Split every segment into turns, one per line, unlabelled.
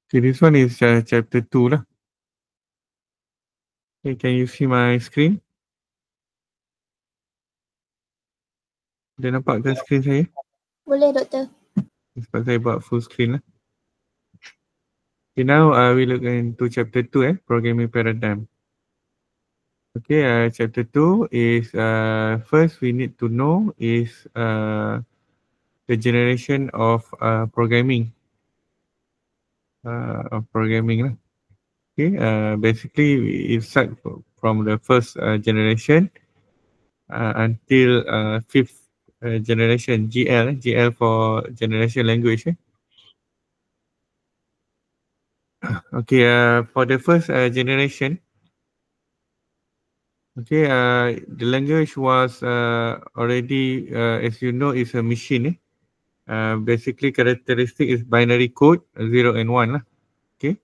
Okay, this one is chapter 2 lah. Okay, can you see my screen? Dah nampak ke screen saya?
Boleh, Doktor.
Sebab saya buat full screen lah. Okay, now we look into chapter 2, programming paradigm. Okay, chapter 2 is first we need to know is the generation of programming. Lah. Okay, basically it start from the first generation until fifth generation, GL for generation language. Okay, for the first generation, okay, the language was already, as you know, is a machine. Basically, characteristic is binary code 0 and 1 lah. Okay,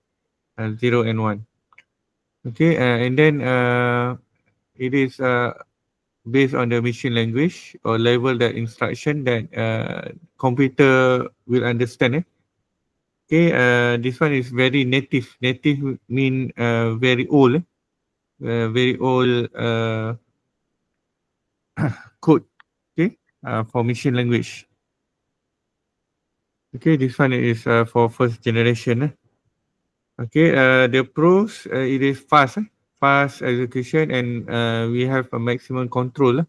0 and 1. Okay, and then it is based on the machine language or level that instruction that computer will understand. Okay, this one is very native. Native mean very old. Very old code. Okay, for machine language. Okay, this one is for first generation. Okay, the pros, it is fast. Fast execution and we have a maximum control.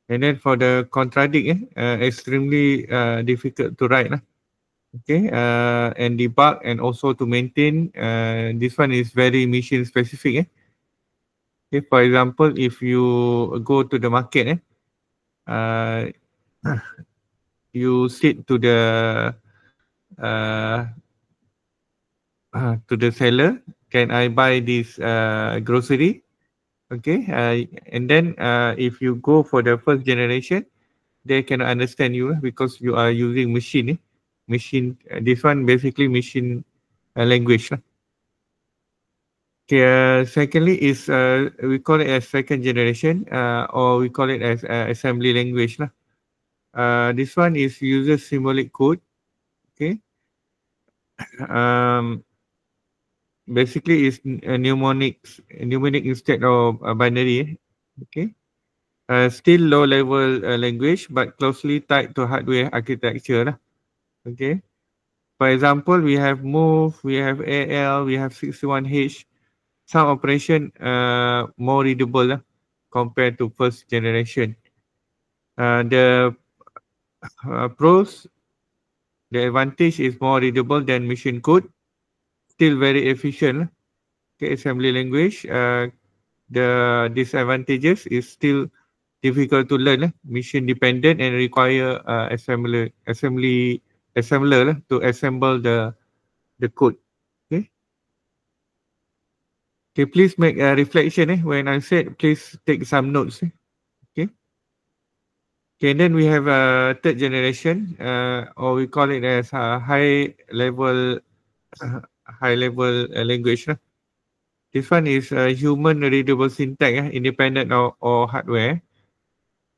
And then for the contradict, extremely difficult to write. Okay, and debug and also to maintain. This one is very mission specific. Okay, for example, if you go to the market, you sit uh, to the seller, can I buy this grocery? Okay, and then if you go for the first generation, they cannot understand you because you are using machine. Machine, this one basically machine language. Okay, secondly is we call it as second generation or we call it as assembly language. This one is user symbolic code. Okay. Basically is mnemonic instead of binary. Okay. Still low level language but closely tied to hardware architecture. Okay. For example, we have move, we have AL, we have 61H. Some operation more readable compared to first generation. The pros, the advantage is more readable than machine code, still very efficient. Okay, assembly language. The disadvantages is still difficult to learn, machine dependent and require assembler to assemble the code. Okay. Okay, please make a reflection. When I said, please take some notes. Okay. Okay, and then we have a third generation, or we call it as a high level language. This one is a human readable syntax, independent or hardware.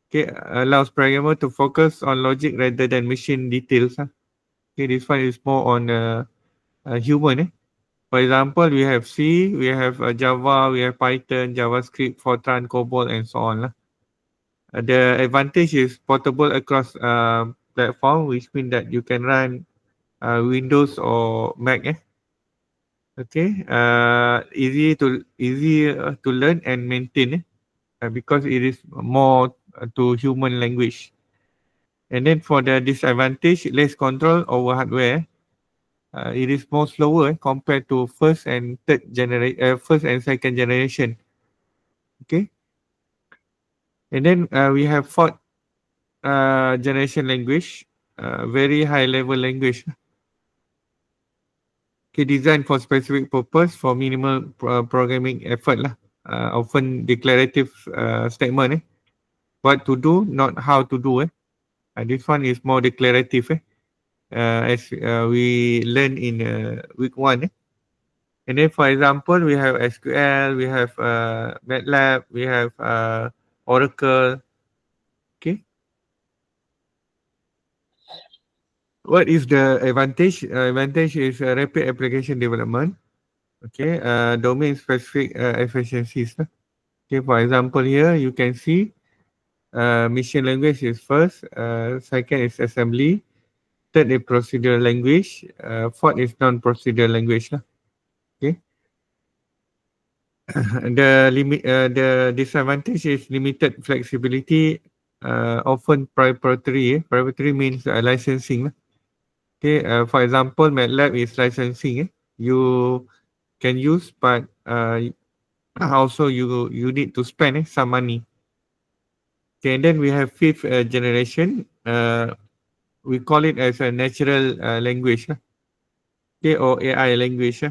Okay, allows programmer to focus on logic rather than machine details. Okay, this one is more on human. For example, we have C, we have Java, we have Python, JavaScript, Fortran, COBOL, and so on. The advantage is portable across platform, which means that you can run Windows or Mac. Okay, easy to learn and maintain because it is more to human language. And then for the disadvantage, less control over hardware. It is more slower compared to first and second generation. Okay. And then we have fourth generation language, very high level language. Okay, designed for specific purpose for minimal programming effort often declarative statement. What to do, not how to do. This one is more declarative. As we learn in week 1. And then, for example, we have SQL, we have MATLAB, we have Oracle. Okay. What is the advantage? Advantage is rapid application development. Okay, domain specific efficiencies. Okay, for example, here you can see mission language is first, second is assembly, third is procedural language, fourth is non-procedural language. Okay, the disadvantage is limited flexibility, often proprietary. Proprietary means licensing. Okay, for example, MATLAB is licensing. You can use, but also you need to spend some money. Okay, and then we have fifth generation. We call it as a natural language. Okay, or AI language.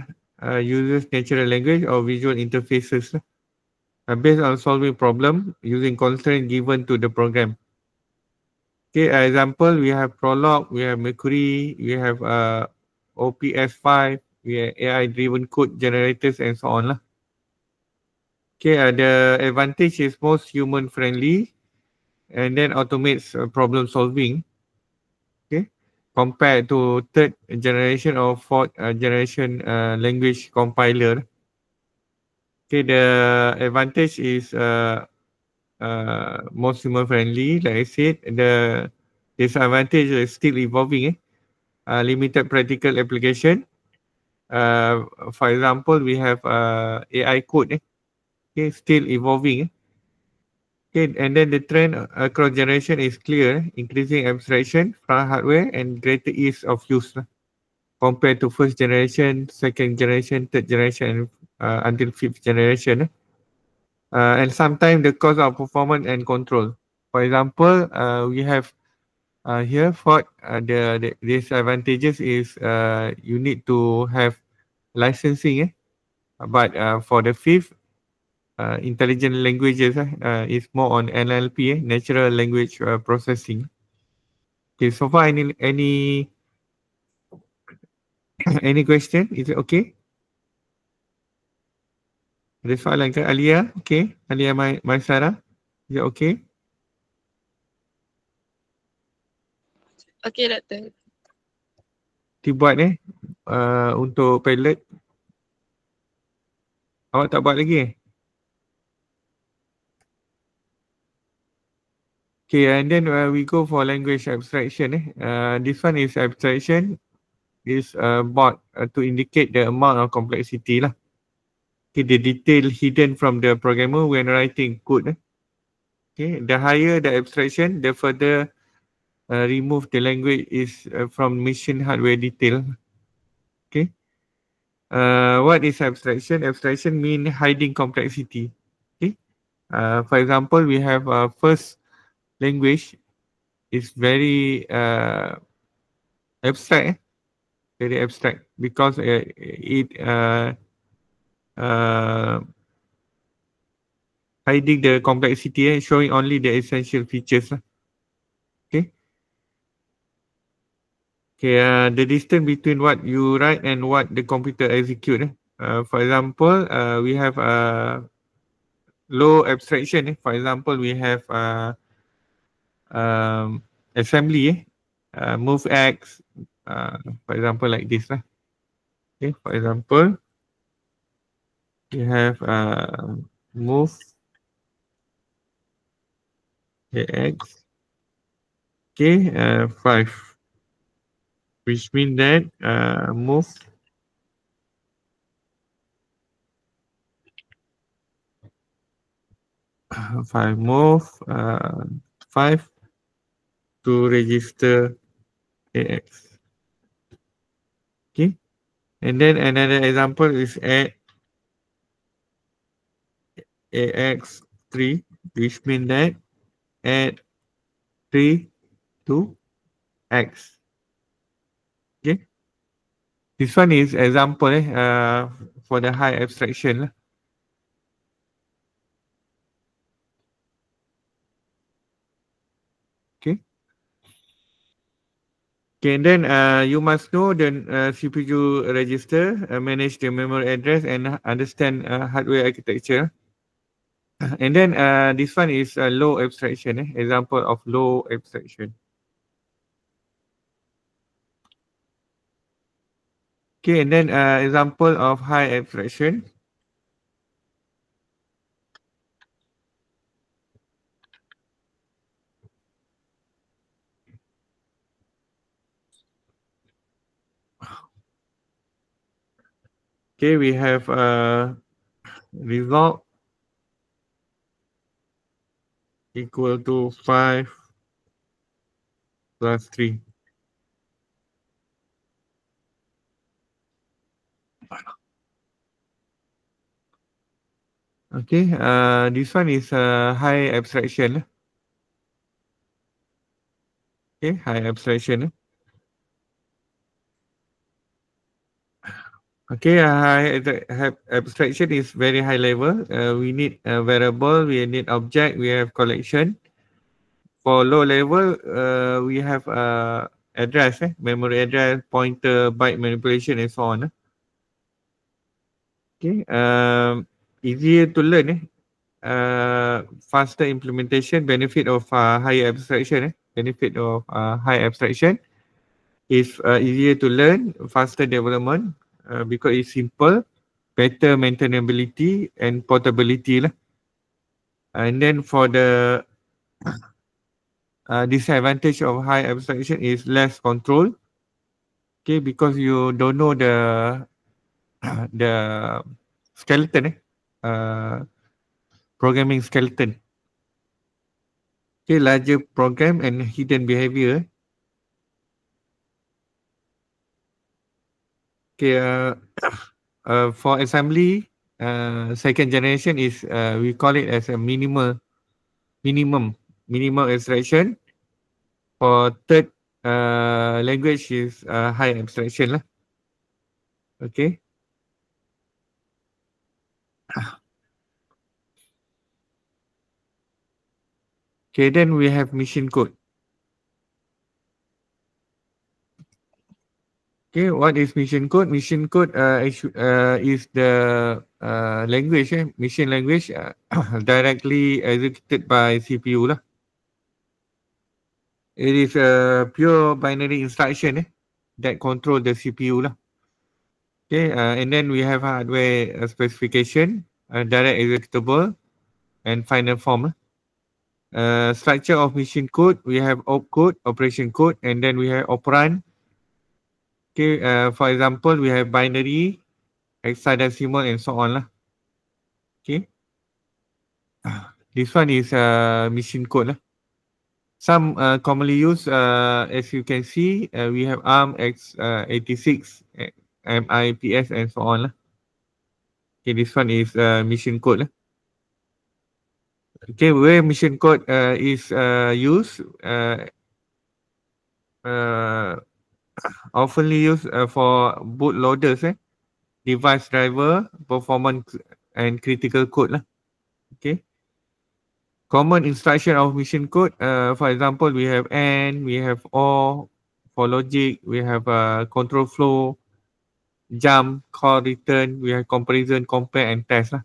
Uses natural language or visual interfaces based on solving problem using constraint given to the program. Okay, example, we have Prolog, we have Mercury, we have OPS5, we have AI-driven code generators and so on. Okay, the advantage is most human-friendly and then automates problem solving. Okay, compared to third generation or fourth generation language compiler. Okay, the advantage is most human friendly. Like I said, the disadvantage is still evolving. Limited practical application. For example, we have AI code. Okay, still evolving. Okay, and then the trend across generation is clear, increasing abstraction from hardware and greater ease of use compared to first generation, second generation, third generation, until fifth generation. And sometimes the cost of performance and control. For example, we have here for the disadvantages is you need to have licensing. But for the fifth, intelligent languages is more on NLP, natural language processing. Okay, so far any any question? Is it okay? Ada soalan ke Alia? Okay, Alia Maisara, is it okay?
Okay, Doktor.
Dibuat untuk pilot. Awak tak buat lagi? Okay, and then we go for language abstraction. This one is abstraction is bought to indicate the amount of complexity lah. Okay, the detail hidden from the programmer when writing code. Okay, the higher the abstraction, the further remove the language is from machine hardware detail. Okay. What is abstraction? Abstraction mean hiding complexity. Okay. For example, we have first language is very abstract. Very abstract because it hiding the complexity, showing only the essential features. Okay. Okay, the distance between what you write and what the computer execute. For example, we have low abstraction. For example, we have assembly, move X, for example, like this. Okay, for example, we have move X. Okay, 5, which means that move move 5 to register AX. Okay, and then another example is add AX3, which means that add 3 to X. Okay, this one is example for the high abstraction. Okay. Okay, and then you must know the CPU register, manage the memory address, and understand hardware architecture. And then this one is low abstraction. Example of low abstraction. Okay, and then example of high abstraction. Okay, we have result equal to 5 plus 3. Okay, this one is high abstraction. Okay, high abstraction. Okay, abstraction is very high level. We need a variable, we need object, we have collection. For low level, we have address, memory address, pointer, byte manipulation, and so on. Okay, easier to learn. Faster implementation, benefit of higher abstraction. Benefit of high abstraction is easier to learn, faster development because it's simple, better maintainability and portability lah. And then for the disadvantage of high abstraction is less control. Okay, because you don't know the skeleton, programming skeleton. Okay, larger program and hidden behavior. Okay, for assembly, second generation is we call it as a minimum abstraction. For third language is high abstraction lah. Okay. Okay, then we have machine code. Okay, what is machine code? Machine code is the language, machine language directly executed by CPU lah. It is a pure binary instruction that control the CPU lah. Okay, and then we have hardware specification, direct executable, and final form. Structure of machine code, we have opcode, operation code, and then we have operand. Okay, for example, we have binary, hexadecimal, and so on lah. Okay, this one is machine code lah. Some commonly used, as you can see, we have ARM x86, MIPS, and so on lah. Okay, this one is machine code lah. Okay, where machine code is used, oftenly used for bootloaders, device driver, performance, and critical code lah. Okay. Common instruction of machine code, for example, we have AND, we have OR, for logic, we have control flow, jump, call, return, we have comparison, compare, and test lah.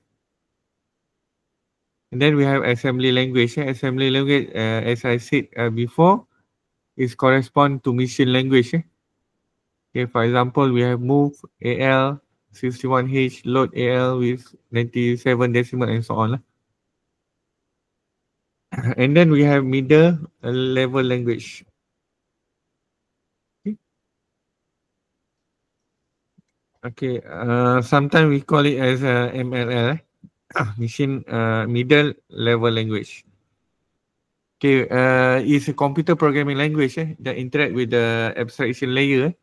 And then we have assembly language. Assembly language, as I said before, is correspond to machine language. Okay, for example, we have move AL 61H, load AL with 97 decimal, and so on. And then we have middle level language. Okay, sometimes we call it as MLL, machine middle level language. Okay, it's a computer programming language that interact with the abstraction layer.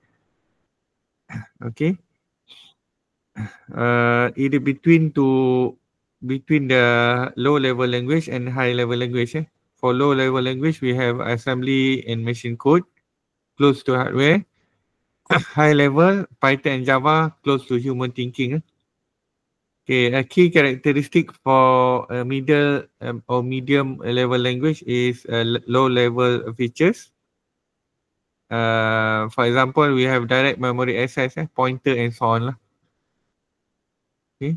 Okay, either between the low level language and high level language. For low level language, we have assembly and machine code close to hardware. High level, Python and Java close to human thinking. Okay, a key characteristic for a middle or medium level language is low level features. For example, we have direct memory access, pointer, and so on. Okay.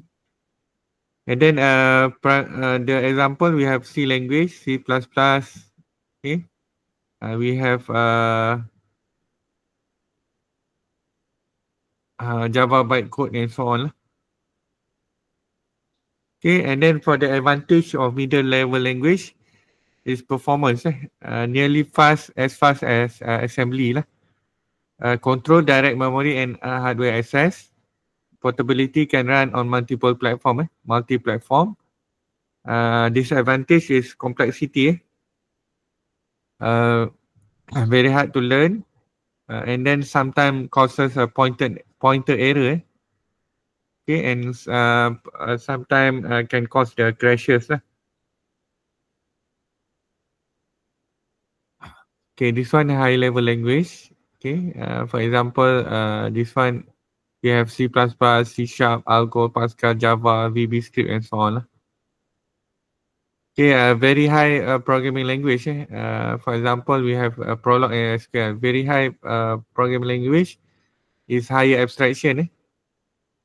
And then the example, we have C language, C++. Okay. We have Java bytecode and so on lah. Okay, and then for the advantage of middle level language is performance, nearly fast as assembly lah. Control direct memory and hardware access. Portability can run on multiple platform, multi-platform. Disadvantage is complexity, very hard to learn, and then sometimes causes a pointer error. Okay, and sometimes can cause the crashes lah. Okay, this one high level language. Okay, for example, this one we have C++, C Sharp, Algo, Pascal, Java, VB script, and so on lah. Okay, very high programming language. For example, we have Prolog and SQL. Very high programming language is higher abstraction.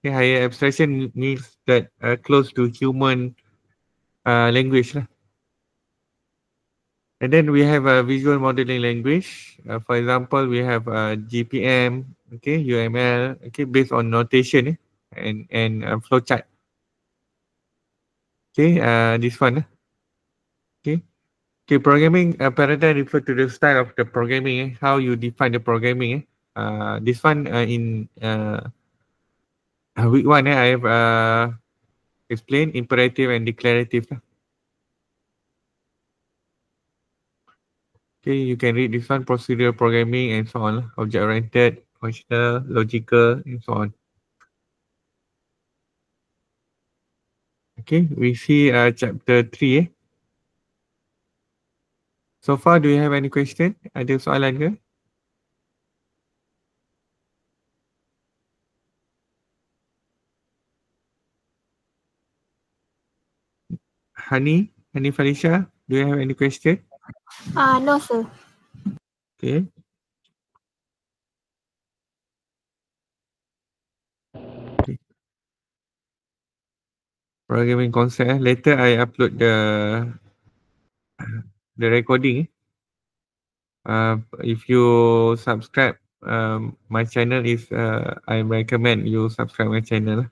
Okay, higher abstraction means that close to human language lah. And then we have a visual modeling language. For example, we have GPM, okay, UML, okay, based on notation and flowchart. Okay, this one. Okay. Okay, programming paradigm refer to the style of the programming, how you define the programming. This one in week 1, I have explained imperative and declarative. Okay, you can read this one, procedural programming and so on, object-oriented, functional, logical, and so on. Okay, we see chapter 3. So far, do you have any question? Ada soalan ke? Hani Felicia, do you have any question?
No, sir.
Okay. Okay. Programming concept. Later I upload the recording. If you subscribe my channel, I recommend you subscribe my channel.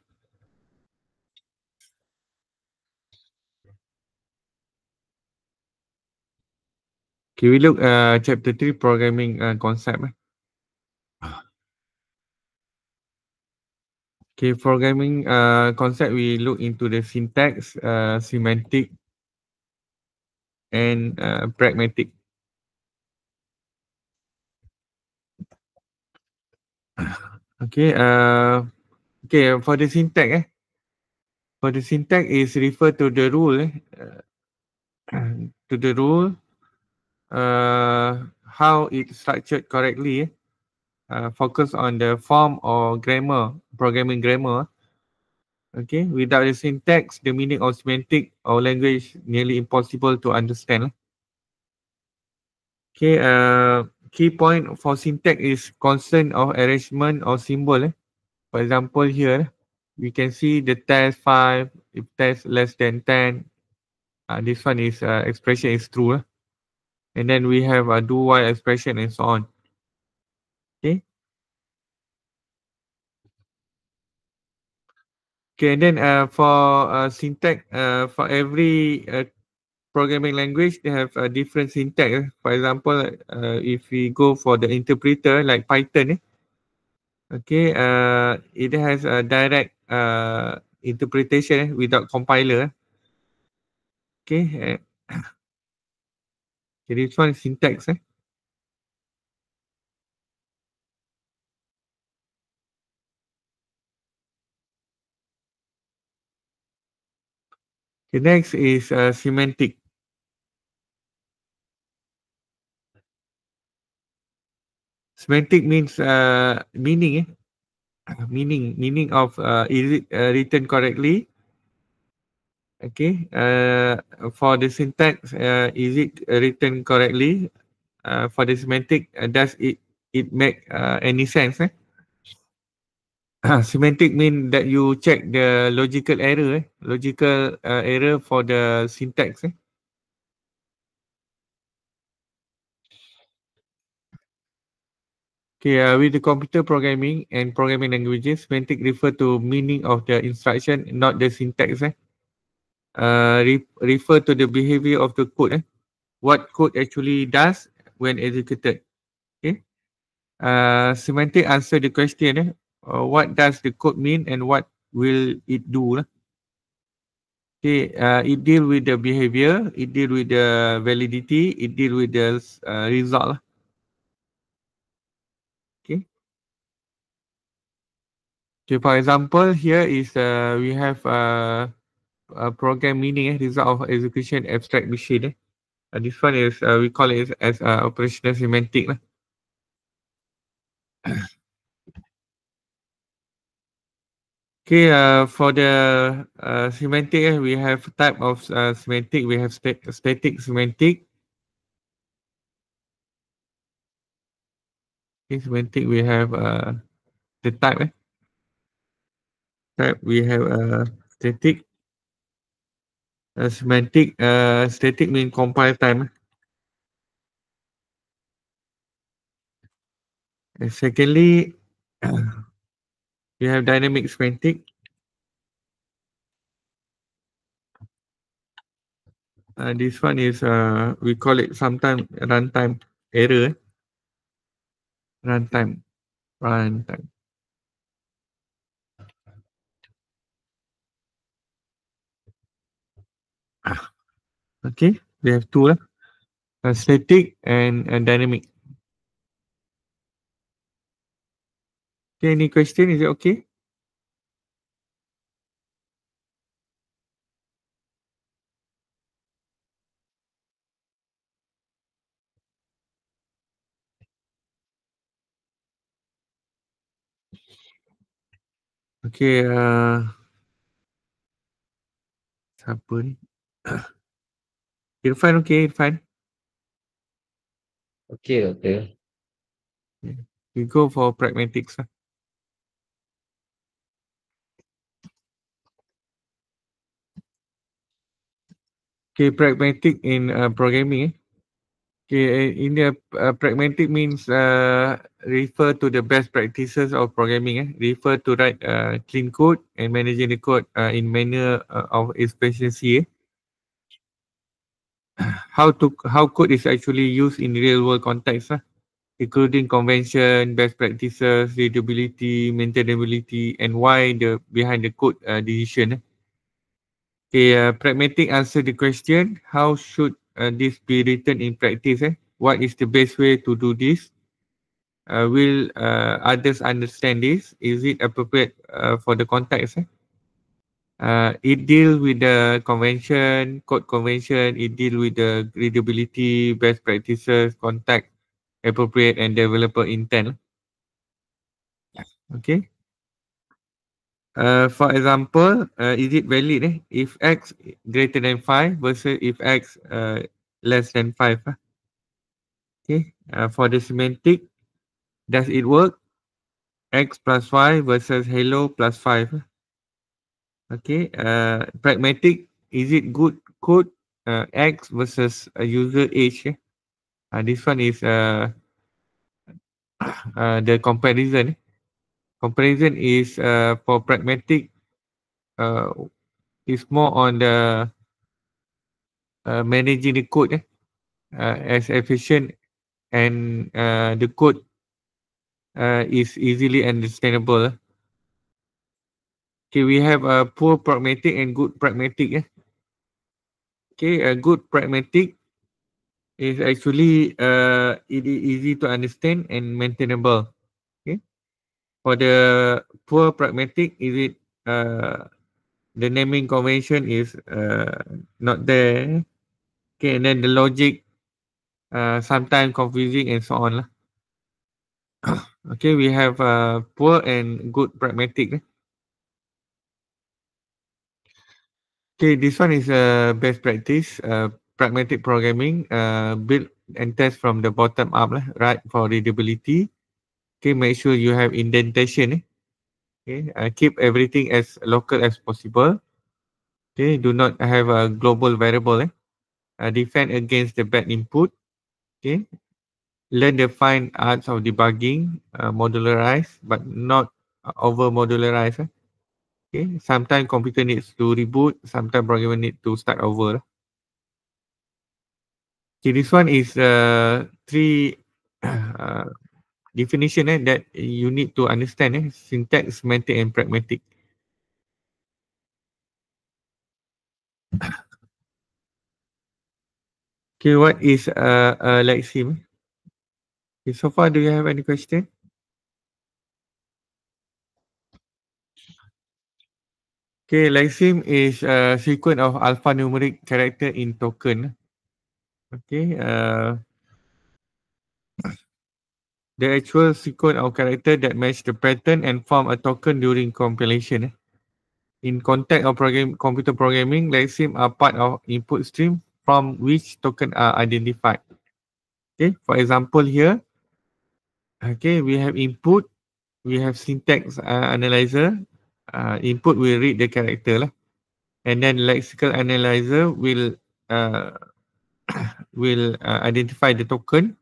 Okay, we look chapter 3 programming concept. Okay, programming concept, we look into the syntax, semantic, and pragmatic. Okay, for the syntax, for the syntax is refer to the rule, to the rule, how it's structured correctly. Focus on the form or grammar, programming grammar. Okay, without the syntax, the meaning of semantic or language nearly impossible to understand. Okay, key point for syntax is constant of arrangement or symbol. For example, here we can see the test 5, if test less than 10, this one is expression is true. And then we have a do while expression and so on. Okay. Okay, and then for syntax, for every programming language, they have a different syntax. For example, if we go for the interpreter like Python, okay, it has a direct interpretation without compiler. Okay, this one is syntax. The next is semantic. Semantic means meaning. Meaning of is it written correctly? Okay. For the syntax, is it written correctly? For the semantic, does it make any sense? Semantic mean that you check the logical error, error for the syntax. Okay, with the computer programming and programming languages, semantic refer to meaning of the instruction, not the syntax. Refer to the behavior of the code. What code actually does when executed. Okay. Semantic answer the question. What does the code mean and what will it do? Okay. It deal with the behavior. It deal with the validity. It deal with the result. Okay. Okay. For example, here is we have program meaning result of execution abstract machine. This one is we call it as operational semantic. Okay, for the semantic, we have type of semantic. We have static semantic. Okay, semantic, we have the type. Type, we have static. Semantic, static mean compile time. And secondly, we have dynamic semantic. This one is we call it sometimes runtime error. Runtime. Okay, we have two static and dynamic. Okay, any question? Is it okay? Okay, siapa ni? Irfan, okay, Irfan.
Okay.
We go for pragmatics. Okay, pragmatic in programming. Okay, in the pragmatic means refer to the best practices of programming. Refer to write clean code and managing the code in manner of efficiency. How code is actually used in real world context, including convention, best practices, readability, maintainability, and why the behind the code decision. Okay, pragmatic answer the question, how should this be written in practice? What is the best way to do this? Will others understand this? Is it appropriate for the context? It deals with the convention, code convention, it deals with the readability, best practices, context, appropriate and developer intent. Okay. For example, is it valid if x greater than 5 versus if x less than 5? Okay. For the semantic, does it work? X plus y versus hello plus 5. Okay. Pragmatic, is it good code? X versus user age. This one is the comparison. Comparison is for pragmatic is more on the managing the code as efficient and the code is easily understandable. Okay, we have a poor pragmatic and good pragmatic. Okay, a good pragmatic is actually it is easy to understand and maintainable. Okay, for the poor pragmatic, is it the naming convention is not there. Okay, and then the logic sometimes confusing and so on. Okay, we have poor and good pragmatic. Okay, this one is a best practice. Pragmatic programming, build and test from the bottom up, right? For readability. Okay, make sure you have indentation. Okay, keep everything as local as possible. Okay, do not have a global variable. Defend against the bad input. Okay, learn the fine arts of debugging, modularize, but not over modularize. Okay, sometimes computer needs to reboot, sometimes programmer need to start over. Okay, this one is three definition that you need to understand, syntax, semantic and pragmatic. Okay, what is Lexim? Okay, so far, do you have any question? Okay, Lexim is a sequence of alphanumeric character in token. Okay, the actual sequence of character that match the pattern and form a token during compilation. In context of computer programming, Lexim are part of input stream from which token are identified. Okay, for example here, okay, we have input, we have syntax analyzer. Input will read the character lah, and then lexical analyzer will identify the token,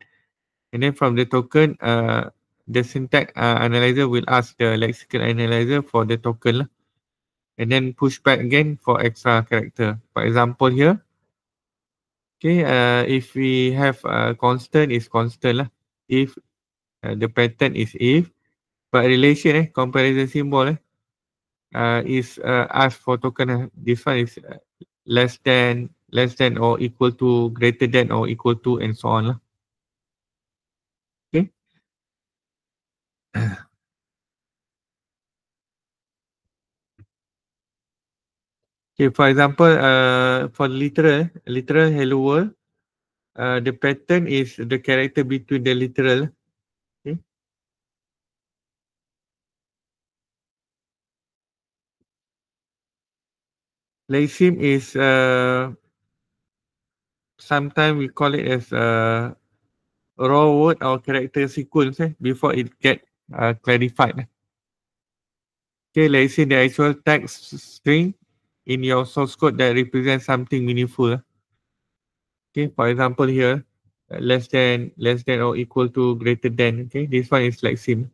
and then from the token, the syntax analyzer will ask the lexical analyzer for the token lah, and then push back again for extra character. For example here, okay, if we have constant is constant lah. If the pattern is if, but relation comparison symbol is asked for token. This one is less than or equal to, greater than or equal to, and so on lah. Okay. Okay, for example, for literal hello world, the pattern is the character between the literal. Okay. Lexim is sometimes we call it as raw word or character sequence before it get clarified. Okay, let's say the actual text string in your source code that represents something meaningful. Okay, for example here, less than or equal to, greater than. Okay, this one is Lexim.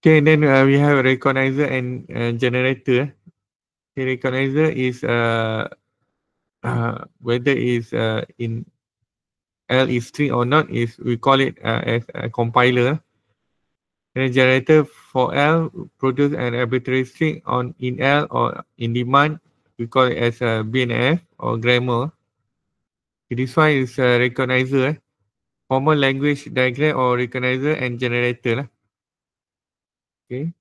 Okay, and then we have recognizer and generator. Okay, recognizer is whether is in L is string or not, is we call it as a compiler. And the generator for L produce an arbitrary string on in L or in demand. We call it as a BNF or grammar. This one is a recognizer, formal language diagram or recognizer and generator lah. Okay.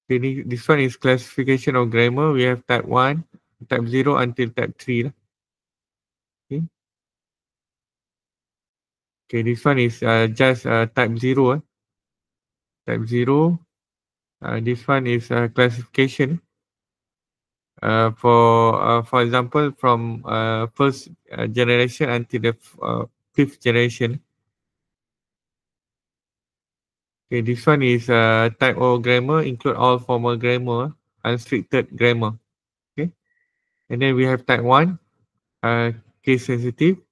This one is classification of grammar. We have type 1, type 0 until type 3 lah. Okay. Okay, this one is just type 0. Type 0. This one is classification. For example, from first generation until the fifth generation. Okay, this one is type O grammar, include all formal grammar, unrestricted grammar. Okay, and then we have type 1, case sensitive.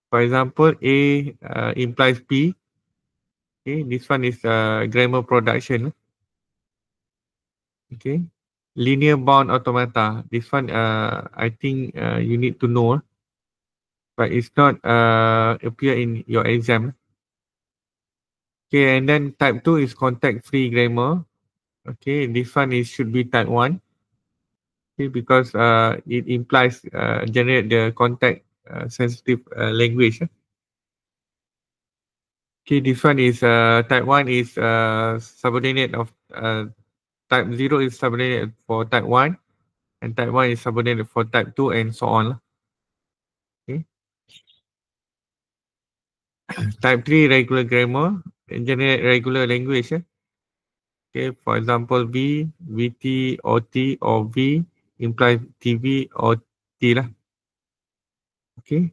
For example, A implies B. Okay, this one is grammar production. Okay, linear bound automata. This one I think you need to know, but it's not appear in your exam. Okay, and then type 2 is context-free grammar. Okay, this one is should be type 1. Okay, because it implies generate the context sensitive language. Okay, this one is type 1 is subordinate of type 0 is subordinate for type 1, and type 1 is subordinate for type 2, and so on. Okay. Type 3 regular grammar and generate regular language. Okay, for example, V, VT, OT, or V implies TV or T lah. Okay.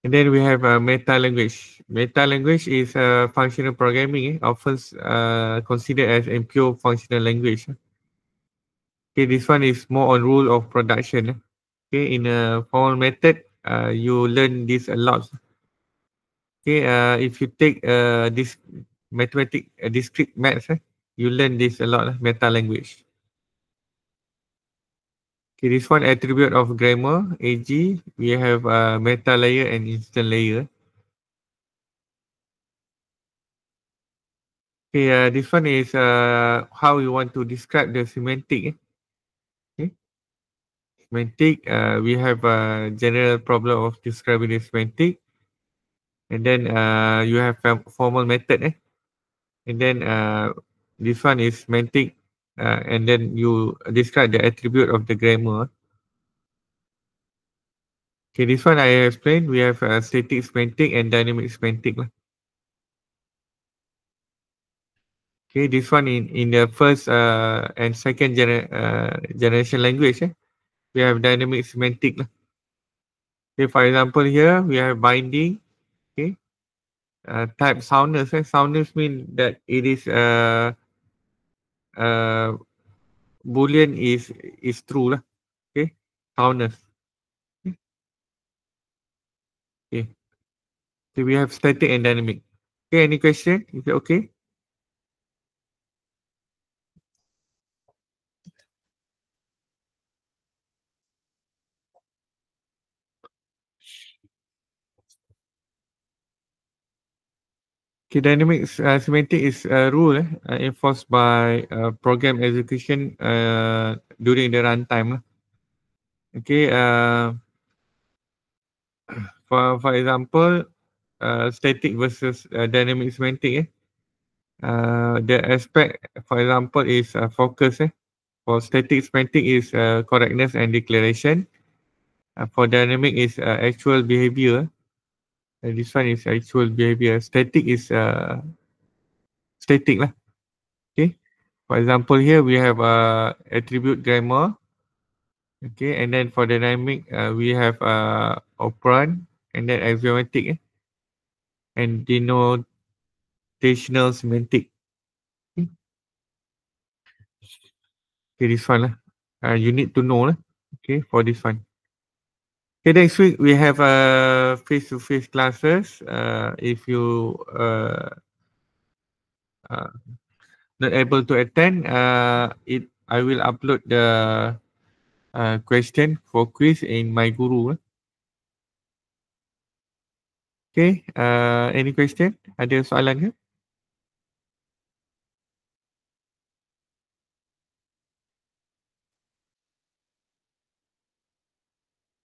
And then we have meta language. Meta language is functional programming, often considered as a pure functional language. Okay, this one is more on rule of production. Okay, in a formal method, you learn this a lot. Okay, if you take this discrete maths, you learn this a lot, meta language. Okay, this one attribute of grammar, AG, we have meta layer and instant layer. Okay, this one is how you want to describe the semantic. Okay. Semantic, we have a general problem of describing the semantic. And then you have formal method. And then this one is semantic. And then you describe the attribute of the grammar. Okay, this one I explained. We have static semantic and dynamic semantic. Okay, this one in the first and second generation language, we have dynamic semantic. Okay, for example, here we have binding. Okay, type soundness. Soundness mean that it is Boolean is true lah. Okay, soundness. Okay, so we have static and dynamic. Okay, any question? Is it okay? Okay, dynamic semantic is a rule enforced by program execution during the runtime. Okay, for example, static versus dynamic semantic. The aspect, for example, is focus. For static semantic is correctness and declaration. For dynamic is actual behavior. This one is actual behavior. Static is static lah. Okay. For example, here we have attribute grammar. Okay, and then for dynamic, we have operand and then axiomatic and denotational semantic. Okay, this one lah. You need to know lah. Okay, for this one. Okay, next week we have face-to-face classes. If you not able to attend, I will upload the question for quiz in my guru. Okay, any question? Ada soalan ke?